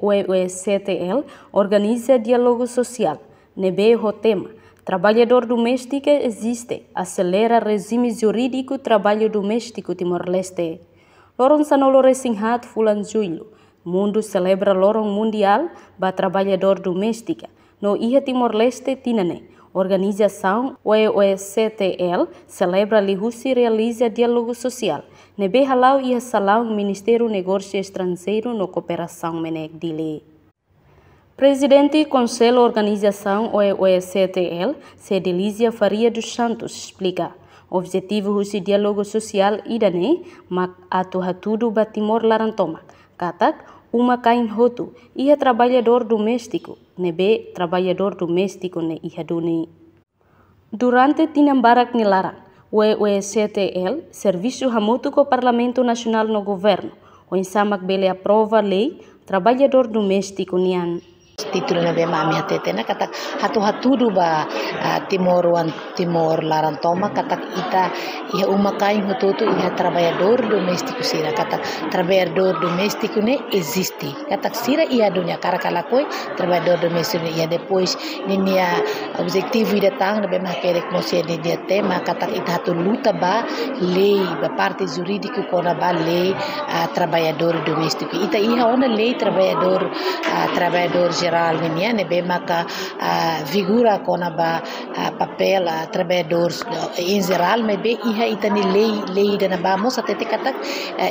UECTL organiza diálogo social. Nebe o tema trabalhador doméstico existe, acelera regime jurídico trabalho doméstico Timor-Leste. Lorong sanolo resinghat fulan julho, mundo celebra lorong mundial ba trabalhador doméstica. No Ilha Timor-Leste tinane, organização UECTL celebra lihusi realiza diálogo social. Nebe halau ia salão Ministério Negócio Estrangeiro no cooperação menek dile. Presidente do Conselho Organização UECTL, Cedilísia Faria dos Santos, explica. O objetivo do diálogo social idane mak atu-hatudu ba Timor Larantoma. Katak, uma kain hotu, ia trabalhador doméstico, nebe trabalhador doméstico ne iha duni. Durante tinambarak nilarang, UECTL, Serviço Hamutu ko Parlamento Nacional no Governo, o insamak bele aprova lei trabalhador doméstico nian. Título na bema mi hatete na katak hatu-hatudu ba Timor Larantoma katak ita iha umakai hututu iha trabalhador doméstico sira katak trabalhador doméstico ne existe katak sira iha dunia karakalakoi trabalhador doméstico ne iha depois ninia objetivo ida tang na bema kerek mosia ninia tema katak ita hatu luta ba lei ba parte jurídico kona ba lei trabalhador doméstico ita iha ona lei trabalhador geral ninia ne bema ka figura kona ba papel trabalhadores em geral me be iha itani lei da na ba mosa tete katak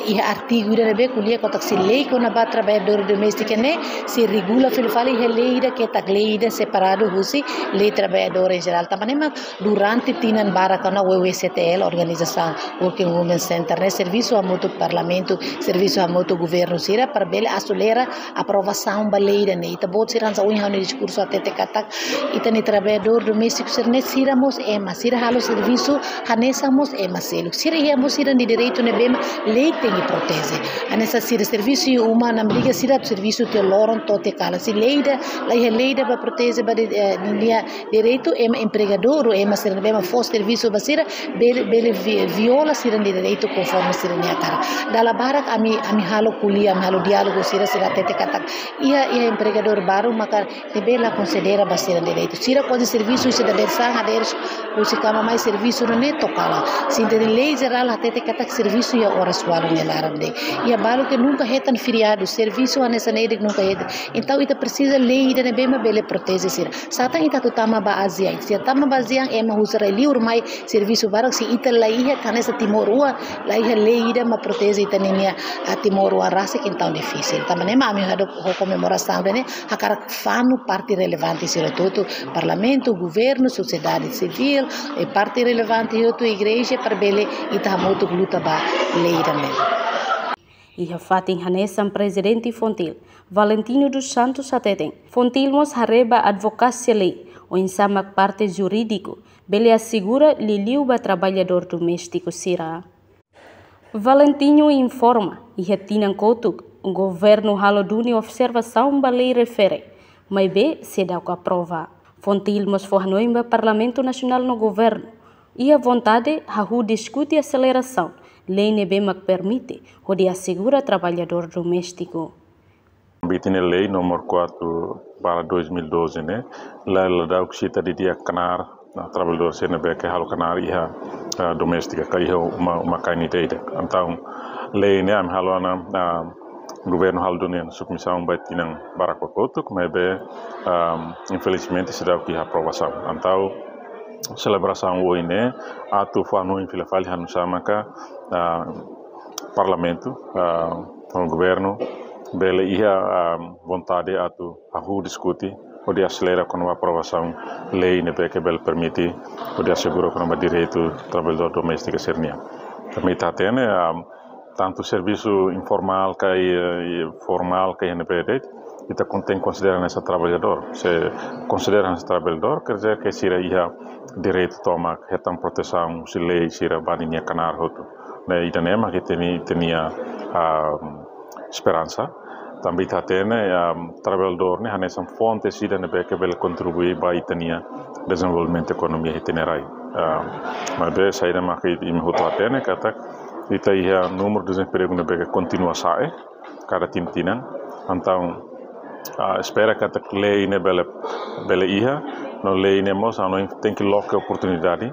iha artigo da be kulia kotak si lei kona ba trabalhador doméstico ne se regula fil fali iha lei da que tak lei da separado husi lei trabalhador em geral tamane ma durante tinan bara kana UECTL organização Working Women Center ne serviço a moto parlamento serviço a moto governo sira para bele acelera aprovação ba lei da ne ita bot siran sa uin hanu discurso atete katak itani trabalhador doméstico sirne siramos ema sira halo serviço hanesamos ema selo sira iamos sira de direito ne bema lei tem que protege anessa sira serviço humano briga sira serviço te loron tote kala si leida ba protege ba dia direito ema empregador ema sira bema fos serviço ba sira bele viola sira de direito conforme sira ne akara dala barak ami halo kulia ami halo diálogo sira atete katak ia empregador baru maka debela considera basira direito sira pode serviço isso da versão aderes usi kama mais serviço no neto kala sinta de lei geral atete katak serviço ia horas walu nelarande ia balu que nunca retan feriado serviço anessa nede nunca reta então ita precisa lei da bema bele protege sira sata ita tama ba azia se tama bazia ema usara liur mai serviço barak si ita laiha kanessa timorua laiha lei da ma protege ita ninia a timorua rasa que então difícil também ma ami hado comemoração ne hakara fanu parte relevante sira todo parlamento governo sociedade civil e parte relevante yoto igreja para bele ita muito luta ba lei também. Iha fating hanesan presidente Fontil Valentino dos Santos ateten Fontil mos hareba advocacia lei o insamak parte jurídico bele assegura liliu ba trabalhador doméstico sira. Valentino informa iha tinan kotuk o governo halo duni observação ba lei refere mas be se dá com a prova. Fontil mos fornoi ba Parlamento Nacional no governo e a vontade hahu discute aceleração lei nebe mak permite o de assegura trabalhador doméstico. Bitine lei número 4 para 2012 né la da uxita de dia canar trabalhador CNB que halo canar iha doméstica que iha uma canidade então lei né am halo na governo haldunian submissão batinan barakoto como be infelizmente se dá que aprovação então celebração hoje né atu fanu in filafali hanu samaka parlamento o governo bele ia vontade atu ahu discuti pode acelerar com a aprovação lei ne que bel permite pode assegurar com o direito trabalhador doméstico sernia também tá tendo tanto serviço informal que formal que NPD ita contém considerar esse trabalhador se considera esse trabalhador quer dizer que sira ia direito toma retam proteção se lei sira baninha canar hoto né ita nema que tinha esperança também tá tendo trabalhador né nessa fonte sira ne que bel contribuir para itania desenvolvimento economia itinerai mas be saída mais que hoto atene kata ita ia número de desemprego ne que continua a sair cada tintinan então espera que a lei ne bela iha no lei ne mos ano tem que loca oportunidade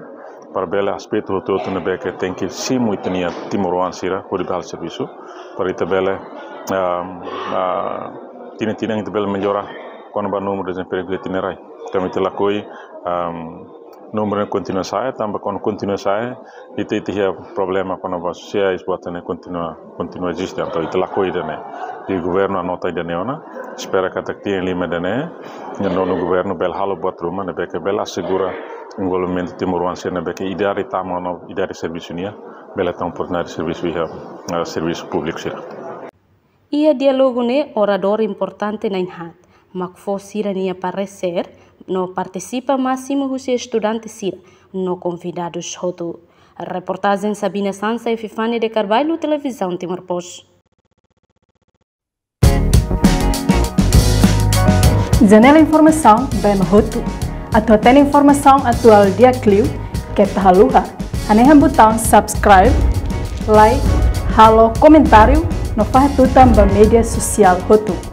para bela aspecto todo ne be que tem que sim muito nia Timor Ansira por bel serviço para ita bela tina ita bela melhora quando ba número de desemprego que tinerai também te lacoi número continua sai também quando continua sai ita problema quando ba sociais botane continua existe então ita lacoi dane o governo anota ida neona espera que até tenha lima dane no governo bel halo buat rumah ne be que bela assegura envolvimento Timor-Leste na be que idade tamo no idade serviço nia bela tão oportunidade de serviço serviço público sira. Ia dialogo ne orador importante na inhat mak fo sira nia parecer no participa máximo os estudantes sira no convidados hotu. A reportagem Sabina Sansa e Fifani de Carvalho, televisão Timor-Post. Janela Informação bem Hotu. Atau tem informação atual dia Clio que tá luha. Anehan botão subscribe, like, halo comentário no faz tu também mídia social Hotu.